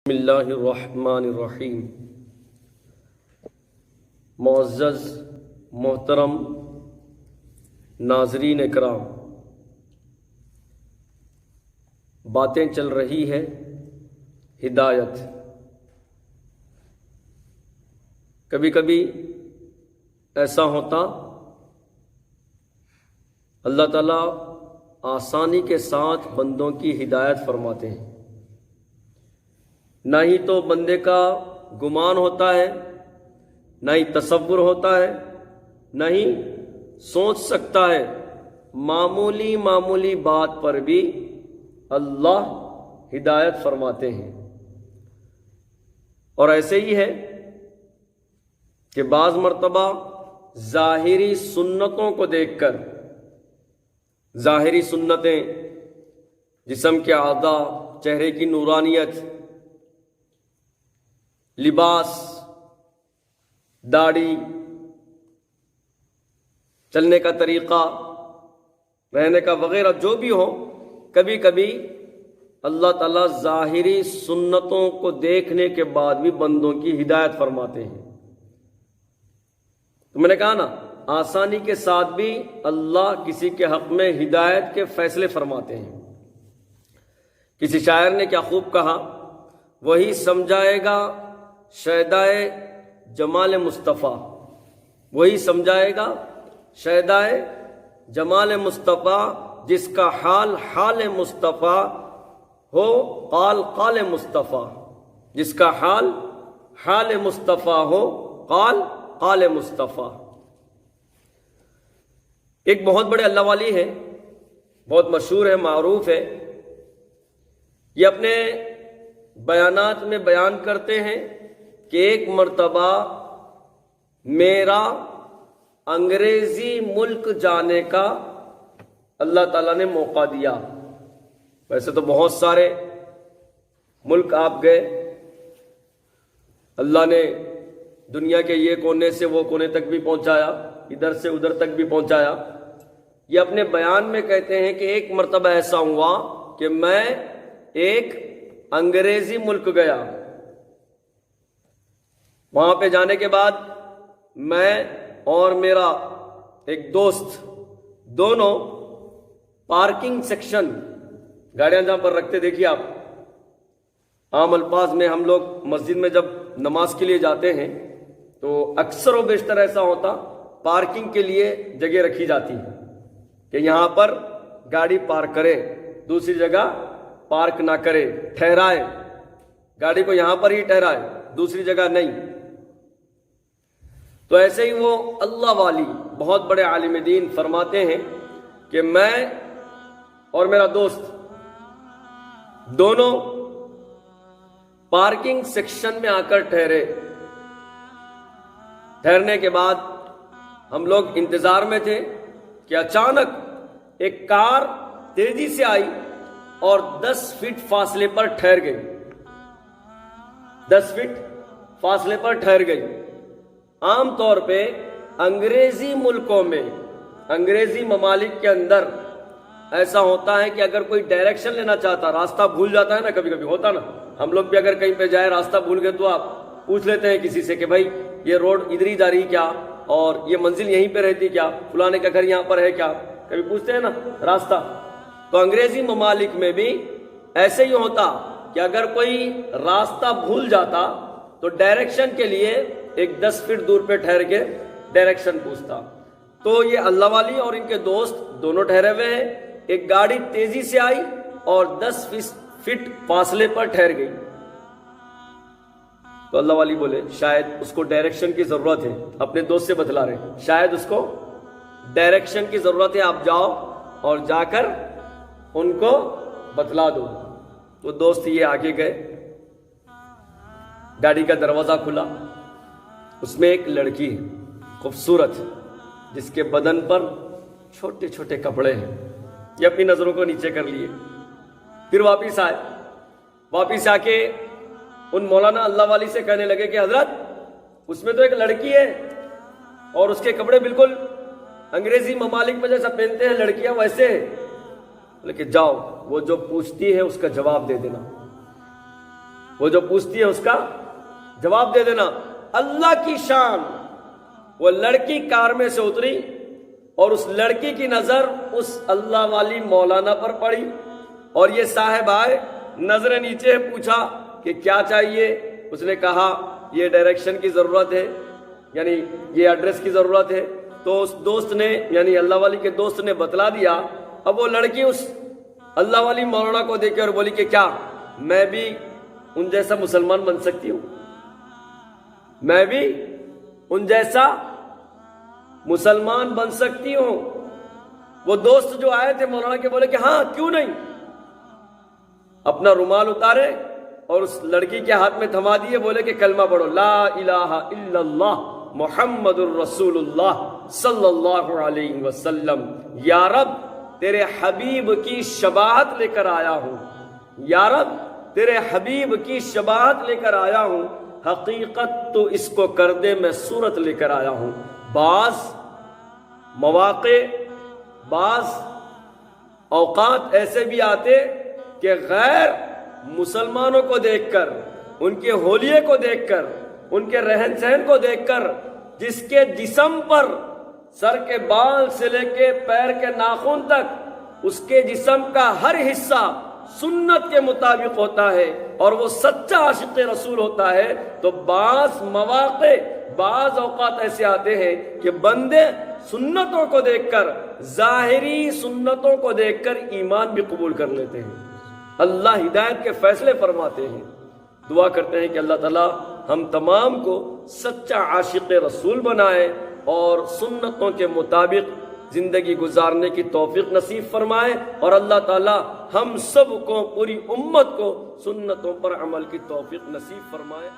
بسم اللہ الرحمن الرحیم۔ معزز محترم ناظرین اکرام، باتیں چل رہی ہے ہدایت۔ کبھی کبھی ایسا ہوتا اللہ تعالیٰ آسانی کے ساتھ بندوں کی ہدایت فرماتے ہیں، نہ ہی تو بندے کا گمان ہوتا ہے، نہ ہی تصور ہوتا ہے، نہ ہی سوچ سکتا ہے۔ معمولی بات پر بھی اللہ ہدایت فرماتے ہیں۔ اور ایسے ہی ہے کہ بعض مرتبہ ظاہری سنتوں کو دیکھ کر، ظاہری سنتیں، جسم کے اعضاء، چہرے کی نورانیت، لباس، داڑھی، چلنے کا طریقہ، رہنے کا وغیرہ جو بھی ہو، کبھی کبھی اللہ تعالیٰ ظاہری سنتوں کو دیکھنے کے بعد بھی بندوں کی ہدایت فرماتے ہیں۔ تو میں نے کہا نا، آسانی کے ساتھ بھی اللہ کسی کے حق میں ہدایت کے فیصلے فرماتے ہیں۔ کسی شاعر نے کیا خوب کہا، وہی سمجھائے گا شیدائے جمال مصطفیٰ، وہی سمجھائے گا شیدائے جمال مصطفیٰ، جس کا حال حال مصطفیٰ ہو قال قال مصطفیٰ، جس کا حال حال مصطفیٰ ہو قال قال مصطفیٰ۔ ایک بہت بڑے اللہ والی ہے، بہت مشہور ہے، معروف ہے۔ یہ اپنے بیانات میں بیان کرتے ہیں کہ ایک مرتبہ میرا انگریزی ملک جانے کا اللہ تعالیٰ نے موقع دیا۔ ویسے تو بہت سارے ملک آپ گئے، اللہ نے دنیا کے یہ کونے سے وہ کونے تک بھی پہنچایا، ادھر سے ادھر تک بھی پہنچایا۔ یہ اپنے بیان میں کہتے ہیں کہ ایک مرتبہ ایسا ہوا کہ میں ایک انگریزی ملک گیا۔ وہاں پہ جانے کے بعد میں اور میرا ایک دوست دونوں پارکنگ سیکشن، گاڑیاں جہاں پر رکھتے دیکھیے آپ، عام الفاظ میں ہم لوگ مسجد میں جب نماز کے لیے جاتے ہیں تو اکثر و بیشتر ایسا ہوتا، پارکنگ کے لیے جگہ رکھی جاتی ہے کہ یہاں پر گاڑی پارک کرے، دوسری جگہ پارک نہ کرے، ٹھہرائے، گاڑی کو یہاں پر ہی ٹھہرائے، دوسری جگہ نہیں۔ تو ایسے ہی وہ اللہ والی بہت بڑے عالم دین فرماتے ہیں کہ میں اور میرا دوست دونوں پارکنگ سیکشن میں آ کر ٹھہرے۔ ٹھہرنے کے بعد ہم لوگ انتظار میں تھے کہ اچانک ایک کار تیزی سے آئی اور 10 فٹ فاصلے پر ٹھہر گئی، 10 فٹ فاصلے پر ٹھہر گئی۔ عام طور پہ انگریزی ملکوں میں، انگریزی ممالک کے اندر ایسا ہوتا ہے کہ اگر کوئی ڈائریکشن لینا چاہتا، راستہ بھول جاتا ہے نا، کبھی کبھی ہوتا نا، ہم لوگ بھی اگر کہیں پہ جائے راستہ بھول گئے تو آپ پوچھ لیتے ہیں کسی سے کہ بھائی یہ روڈ ادھر ہی جا رہی کیا، اور یہ منزل یہیں پہ رہتی کیا، فلانے کا گھر یہاں پر ہے کیا، کبھی پوچھتے ہیں نا راستہ۔ تو انگریزی ممالک میں بھی ایسے ہی ہوتا کہ اگر کوئی راستہ بھول جاتا تو ڈائریکشن کے لیے ایک 10 فٹ دور پہ ٹھہر کے ڈائریکشن پوچھتا۔ تو یہ اللہ والی اور ان کے دوست دونوں ٹھہرے ہوئے ہیں، ایک گاڑی تیزی سے آئی اور 10 فٹ فاصلے پر ٹھہر گئی۔ تو اللہ والی بولے شاید اس کو ڈائریکشن کی ضرورت ہے، اپنے دوست سے بتلا رہے ہیں، شاید اس کو ڈائریکشن کی ضرورت ہے، آپ جاؤ اور جا کر ان کو بتلا دو۔ تو دوست یہ آگے گئے، گاڑی کا دروازہ کھلا، اس میں ایک لڑکی ہے خوبصورت، جس کے بدن پر چھوٹے چھوٹے کپڑے ہیں۔ یہ اپنی نظروں کو نیچے کر لیے، پھر واپس آئے، واپس آ کے ان مولانا اللہ والی سے کہنے لگے کہ حضرت اس میں تو ایک لڑکی ہے اور اس کے کپڑے بالکل انگریزی ممالک میں جیسا پہنتے ہیں لڑکیاں ویسے ہے، لیکن جاؤ وہ جو پوچھتی ہے اس کا جواب دے دینا۔ وہ جو پوچھتی ہے اس کا جواب دے دینا۔ اللہ کی شان، وہ لڑکی کار میں سے اتری اور اس لڑکی کی نظر اس اللہ والی مولانا پر پڑی، اور یہ صاحب آئے، نظر نیچے پوچھا کہ کیا چاہیے؟ اس نے کہا یہ ڈائریکشن کی ضرورت ہے، یعنی یہ ایڈریس کی ضرورت ہے۔ تو اس دوست نے، یعنی اللہ والی کے دوست نے بتلا دیا۔ اب وہ لڑکی اس اللہ والی مولانا کو دیکھ اور بولی کہ کیا میں بھی ان جیسا مسلمان بن سکتی ہوں؟ میں بھی ان جیسا مسلمان بن سکتی ہوں؟ وہ دوست جو آئے تھے مولانا کے بولے کہ ہاں کیوں نہیں۔ اپنا رومال اتارے اور اس لڑکی کے ہاتھ میں تھما دیے، بولے کہ کلمہ پڑھو، لا الہ الا اللہ محمد الرسول اللہ صلی اللہ علیہ وسلم۔ یا رب تیرے حبیب کی شباہت لے کر آیا ہوں، یا رب تیرے حبیب کی شباہت لے کر آیا ہوں، حقیقت تو اس کو کر دے، میں صورت لے کر آیا ہوں۔ بعض مواقع، بعض اوقات ایسے بھی آتے کہ غیر مسلمانوں کو دیکھ کر، ان کے ہولیے کو دیکھ کر، ان کے رہن سہن کو دیکھ کر، جس کے جسم پر سر کے بال سے لے کے پیر کے ناخن تک اس کے جسم کا ہر حصہ سنت کے مطابق ہوتا ہے اور وہ سچا عاشق رسول ہوتا ہے، تو بعض مواقع، بعض اوقات ایسے آتے ہیں کہ بندے سنتوں کو دیکھ کر، ظاہری سنتوں کو دیکھ کر ایمان بھی قبول کر لیتے ہیں۔ اللہ ہدایت کے فیصلے فرماتے ہیں۔ دعا کرتے ہیں کہ اللہ تعالیٰ ہم تمام کو سچا عاشق رسول بنائے اور سنتوں کے مطابق زندگی گزارنے کی توفیق نصیب فرمائے، اور اللہ تعالیٰ ہم سب کو، پوری امت کو سنتوں پر عمل کی توفیق نصیب فرمائے۔